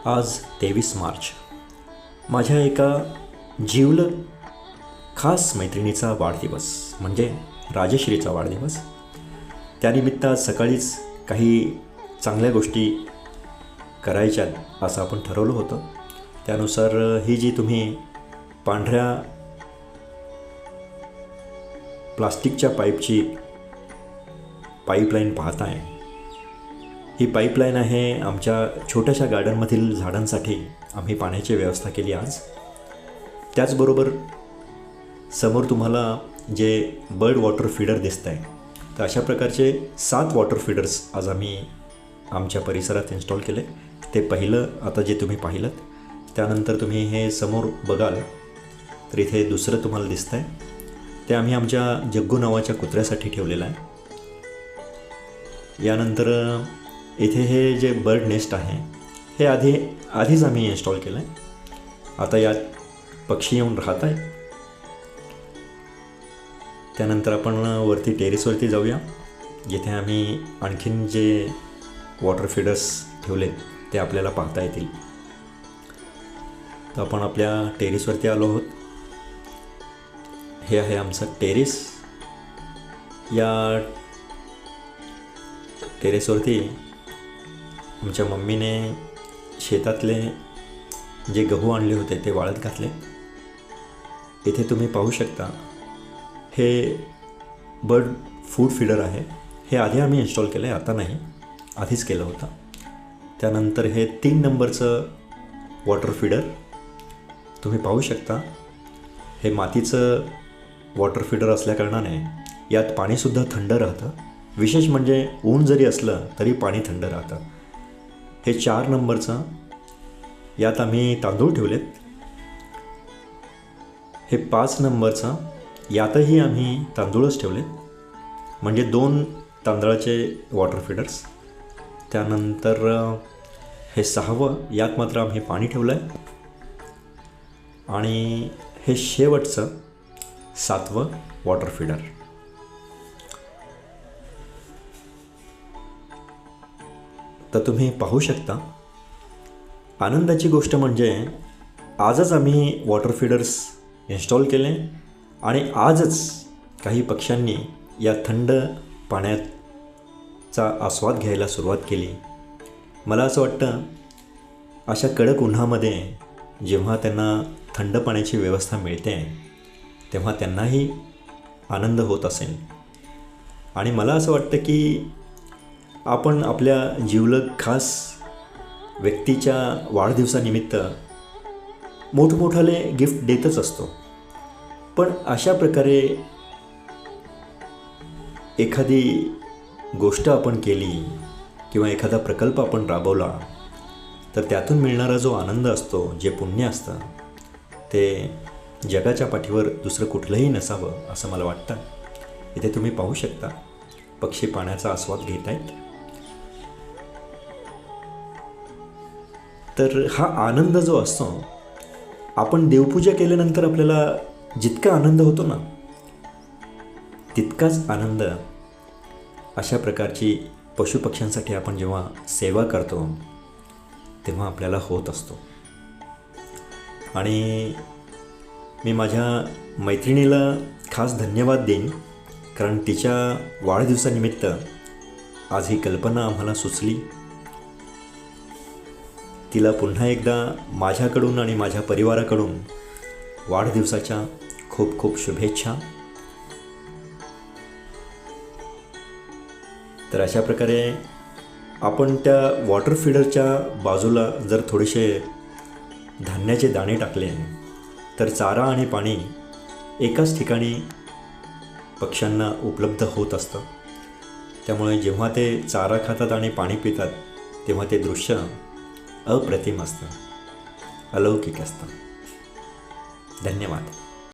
आज 23 मार्च माझ्या एका जिवलग खास मैत्रिणीचा वाढदिवस म्हणजे राजश्रीचा वाढदिवस. त्यानिमित्त आज सकाळीच काही चांगल्या गोष्टी करायच्यात असं आपण ठरवलं होतं. त्यानुसार ही जी तुम्ही पांढऱ्या प्लास्टिकच्या पाईपची पाईपलाईन पाहताय, ही पाईपलाईन आहे आमच्या छोट्याशा गार्डनमधील झाडांसाठी आम्ही पाण्याची व्यवस्था केली आज. त्याचबरोबर समोर तुम्हाला जे बर्ड वॉटर फीडर दिसत आहे, तर अशा प्रकारचे 7 वॉटर फीडर्स आज आम्ही आमच्या परिसरात इन्स्टॉल केले. ते पहिलं आता जे तुम्ही पाहिलं, त्यानंतर तुम्ही हे समोर बघाल तर इथे दुसरं तुम्हाला दिसतं आहे, ते आम्ही आमच्या जग्गू नावाच्या कुत्र्यासाठी ठेवलेलं आहे. यानंतर इथे हे जे बर्ड नेस्ट आहे हे आधीच आम्ही इन्स्टॉल केलं आहे. आता यात पक्षी येऊन राहत आहे. त्यानंतर आपण वरती टेरेसवरती जाऊया, जिथे आम्ही आणखीन जे वॉटर फीडर्स ठेवले ते आपल्याला पाहता येतील. तर आपण आपल्या टेरेसवरती आलो आहोत. हे आहे आमचं टेरेस. या टेरेसवरती आमच्या मम्मीने शेतातले जे गहू आणले होते ते वाळत घातले. इथे तुम्ही पाहू शकता, हे बर्ड फूड फीडर आहे. हे आधी आम्ही इन्स्टॉल केलं आहे, आता नाही, आधीच केलं होतं. त्यानंतर हे 3 नंबरचं वॉटर फीडर तुम्ही पाहू शकता. हे मातीचं वॉटर फीडर असल्याकारणाने यात पाणीसुद्धा थंड राहतं. विशेष म्हणजे ऊन जरी असलं तरी पाणी थंड राहतं. हे 4 नंबरचं, यात आम्ही तांदूळ ठेवलेत. हे 5 नंबरचं, यातही आम्ही तांदूळच ठेवलेत, म्हणजे 2 तांदळाचे वॉटर फीडर्स. त्यानंतर हे 6वं, यात मात्र आम्ही पाणी ठेवलं आहे. आणि हे शेवटचं 7वं वॉटर फीडर. तर तुम्ही पाहू शकता, आनंदाची गोष्ट म्हणजे आजच आम्ही वॉटर फीडर्स इन्स्टॉल केले आणि आजच काही पक्ष्यांनी या थंड पाण्याचा आस्वाद घ्यायला सुरुवात केली. मला असं वाटतं, अशा कडक उन्हामध्ये जेव्हा त्यांना थंड पाण्याची व्यवस्था मिळते तेव्हा त्यांनाही आनंद होत असेल. आणि मला असं वाटतं की आपण आपल्या जिवलग खास व्यक्तीच्या वाढदिवसानिमित्त मोठमोठाले गिफ्ट देतच असतो, पण अशा प्रकारे एखादी गोष्ट आपण केली किंवा एखादा प्रकल्प आपण राबवला तर त्यातून मिळणारा जो आनंद असतो, जे पुण्य असतं, ते जगाच्या पाठीवर दुसरं कुठलंही नसावं असं मला वाटतं. इथे तुम्ही पाहू शकता, पक्षी पाण्याचा आस्वाद घेत आहेत. तर हा आनंद जो असतो, आपण देवपूजा केल्यानंतर आपल्याला जितका आनंद होतो ना, तितकाच आनंद अशा प्रकारची पशुपक्ष्यांसाठी आपण जेव्हा सेवा करतो तेव्हा आपल्याला होत असतो. आणि मी माझ्या मैत्रिणीला खास धन्यवाद देईन, कारण तिच्या वाढदिवसानिमित्त आज ही कल्पना आम्हाला सुचली. तिला पुन्हा एकदा माझ्याकडून आणि माझ्या परिवाराकडून वाढदिवसाच्या खूप खूप शुभेच्छा. तर अशा प्रकारे आपण त्या वॉटर फीडरच्या बाजूला जर थोडेसे धान्याचे दाणे टाकले तर चारा आणि पाणी एकाच ठिकाणी पक्ष्यांना उपलब्ध होत असतं. त्यामुळे जेव्हा ते चारा खातात आणि पाणी पितात तेव्हा ते दृश्य अप्रतिम असतं, अलौकिक असतं. धन्यवाद.